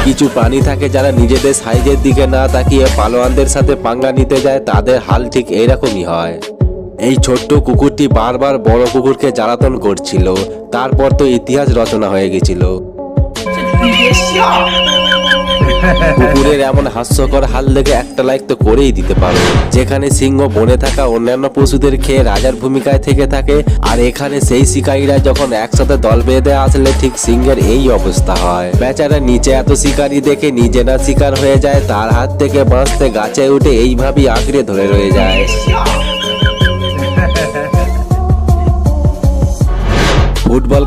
কিছু প্রাণী থাকে যারা নিজেদের সাইজের দিকে না তাকিয়ে পালোয়ানদের সাথে পাঙ্গা নিতে যায়, তাদের হাল ঠিক এইরকমই হয়। এই ছোট্ট কুকুরটি বারবার বড় কুকুরকে জ্বালাতন করছিল, তারপর তো ইতিহাস রচনা হয়ে গেছিল। কুকুরের এমন হাস্যকর হাল দেখে একটা লাইক তো করেই দিতে পারো। যেখানে সিংহ বনে থাকা অন্যান্য পশুদের খেয়ে রাজার ভূমিকায় থেকে থাকে, আর এখানে সেই শিকারীরা যখন একসাথে দল বেঁধে আসলে ঠিক সিংহের এই অবস্থা হয়। বেচারা নিচে এত শিকারী দেখে নিজে না শিকার হয়ে যায়, তার হাত থেকে বাঁচতে গাছে উঠে এইভাবেই আঁকড়ে ধরে রয়ে যায়। ফুটবল